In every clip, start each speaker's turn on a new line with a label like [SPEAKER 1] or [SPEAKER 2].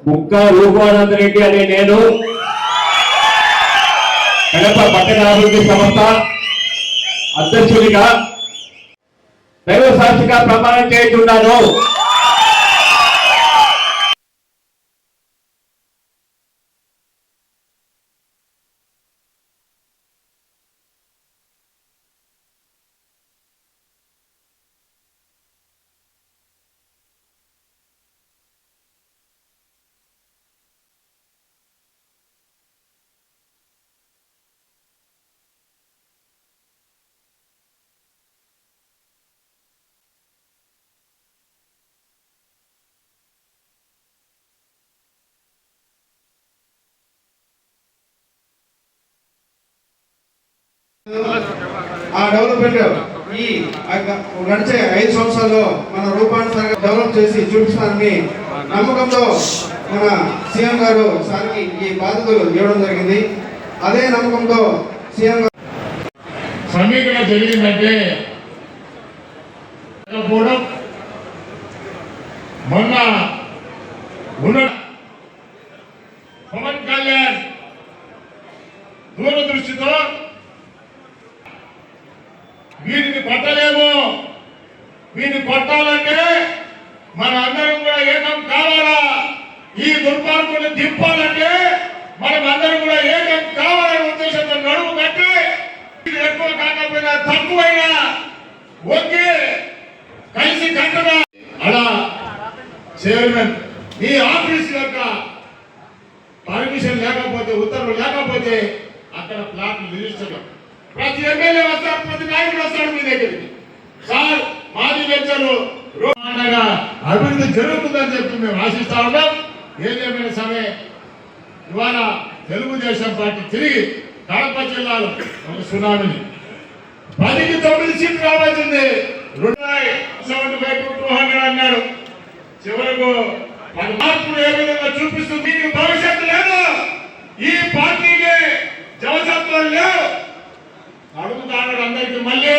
[SPEAKER 1] ముక్క రూపానంద రెడ్డి అనే నేను కడప పట్టణాభివృద్ధి సంస్థ అధ్యక్షుడిగా దైవ సాక్షిగా ప్రమాణం చేస్తున్నాను.
[SPEAKER 2] ఆ డెవలప్మెంట్ ఈ నడిచే 5 సంవత్సరాల్లో మన రూపాంతరంగా డెవలప్ చేసి చూపిస్తారని నమ్మకంతో మన సీఎం గారు సార్కి ఈ బాధ్యతలు ఇవ్వడం జరిగింది. అదే నమ్మకంతో సీఎం గారు
[SPEAKER 3] సమీకరణ జరిగిందంటే మొన్న ఉన్న పవన్ కళ్యాణ్ దూరదృష్టితో వీరిని పట్టలేము, వీరిని పట్టాలంటే మన అందరం కూడా ఏకం కావాలా, ఈ దుర్మార్గుని దింపాలంటే మనం అందరం కూడా ఏకం కావాలనే ఉద్దేశంతో నడుము కట్టి ఎక్కువ కాకపోయినా తక్కువైనా ఒకే కలిసి కట్టగా అలా చైర్మన్ ఈ ఆఫీస్ యొక్క పర్మిషన్ లేకపోతే ఉత్తర్వులు లేకపోతే అక్కడ ప్లాట్లు రిజిస్టర్ ప్రతి ఎమ్మెల్యే వస్తాడు, ప్రతి నాయకుడు వస్తాడు మీ దగ్గరికి. సార్ మాజీ వెంచరు అభివృద్ధి జరుగుతుందని చెప్పి మేము ఆశిస్తా ఉన్నాం. ఏదేమైనా సరే ఇవాళ తెలుగుదేశం పార్టీ తిరిగి కడప జిల్లాలో ఒక సునామీని 10కి 9 సీట్లు రావాల్సింది. 200 అన్నాడు. చివరకు మార్పులు ఏ విధంగా చూపిస్తుంది. భవిష్యత్తు లేదు, ఈ పార్టీకి జవసత్వం లేవు. అడుగుతాడు అందరికి మళ్ళీ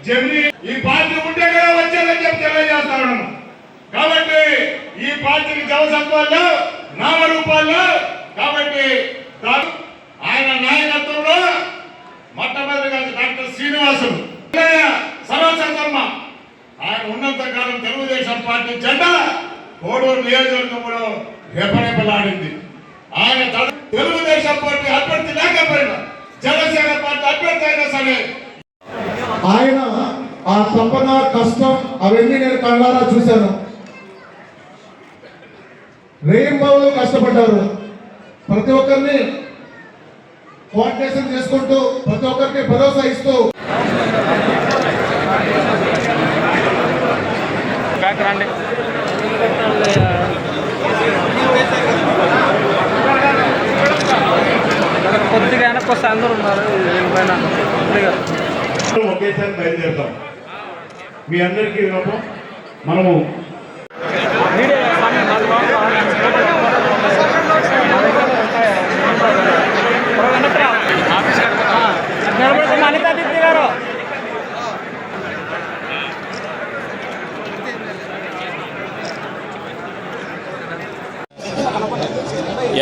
[SPEAKER 3] జమిని ఈ పార్టీ ఉంటే కదా వచ్చేదని చెప్పి తెలియజేస్తా ఉన్నాను. కాబట్టి ఈ పార్టీకి జవసత్వాలు నామరూపాలు కాబట్టి ఆయన నాయకత్వంలో మొట్టమొదటిగా డాక్టర్ శ్రీనివాసులు సర్వసంగమ్మ ఆయన ఉన్నంత కాలం తెలుగుదేశం పార్టీ జెండా కోడూరు నియోజకవర్గంలో రెపరెపలాడింది. ఆయన తెలుగుదేశం పార్టీ అభ్యర్థి లేకపోయినా జనసేన పార్టీ అభ్యర్థి అయినా సరే
[SPEAKER 2] ఆయన ఆ తపన కష్టం అవన్నీ నేను కళ్ళారా చూశాను. రేయింబావులు కష్టపడ్డారు. ప్రతి ఒక్కరిని కోఆర్డినేషన్ చేసుకుంటూ ప్రతి ఒక్కరికి భరోసా ఇస్తూ
[SPEAKER 4] కొద్దిగా వెనక్కి వస్తే అందరూ ఉన్నారు.
[SPEAKER 1] ఒకేసారి బయలుదేరుతాం. మీ అందరికీ మనము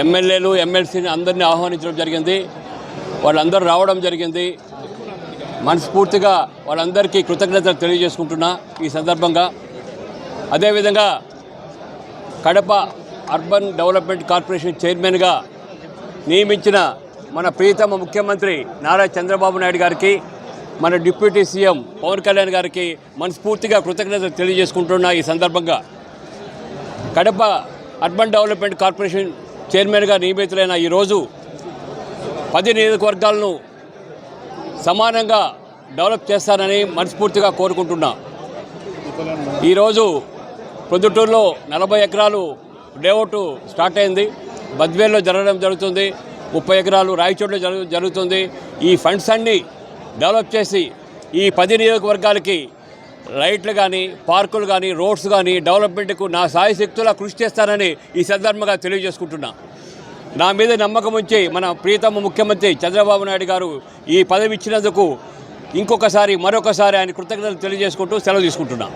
[SPEAKER 5] ఎమ్మెల్యేలు ఎమ్మెల్సీని అందరినీ ఆహ్వానించడం జరిగింది. వాళ్ళందరూ రావడం జరిగింది. మనస్ఫూర్తిగా వాళ్ళందరికీ కృతజ్ఞతలు తెలియజేసుకుంటున్నా ఈ సందర్భంగా. అదేవిధంగా కడప అర్బన్ డెవలప్మెంట్ కార్పొరేషన్ చైర్మన్గా నియమించిన మన ప్రియతమ ముఖ్యమంత్రి నారా చంద్రబాబు నాయుడు గారికి, మన డిప్యూటీ సీఎం పవన్ కళ్యాణ్ గారికి మనస్ఫూర్తిగా కృతజ్ఞతలు తెలియజేసుకుంటున్నా ఈ సందర్భంగా. కడప అర్బన్ డెవలప్మెంట్ కార్పొరేషన్ చైర్మన్గా నియమితులైన ఈరోజు 10 నియోజకవర్గాలను సమానంగా డెవలప్ చేస్తానని మనస్ఫూర్తిగా కోరుకుంటున్నా. ఈరోజు ప్రొద్దుటూరులో 40 ఎకరాలు లేఅవుట్ స్టార్ట్ అయింది. బద్వేల్లో జరగడం జరుగుతుంది. 30 ఎకరాలు రాయచోట్లో జరుగుతుంది. ఈ ఫండ్స్ అన్నీ డెవలప్ చేసి ఈ 10 నియోజకవర్గాలకి లైట్లు కానీ, పార్కులు కానీ, రోడ్స్ కానీ డెవలప్మెంట్కు నా సాయశక్తులా కృషి చేస్తానని ఈ సందర్భంగా తెలియజేసుకుంటున్నా. నా మీద నమ్మకం ఉంచి మన ప్రియతమ ముఖ్యమంత్రి చంద్రబాబు నాయుడు గారు ఈ పదవి ఇచ్చినందుకు మరొకసారి ఆయన కృతజ్ఞతలు తెలియజేసుకుంటూ సెలవు తీసుకుంటున్నా.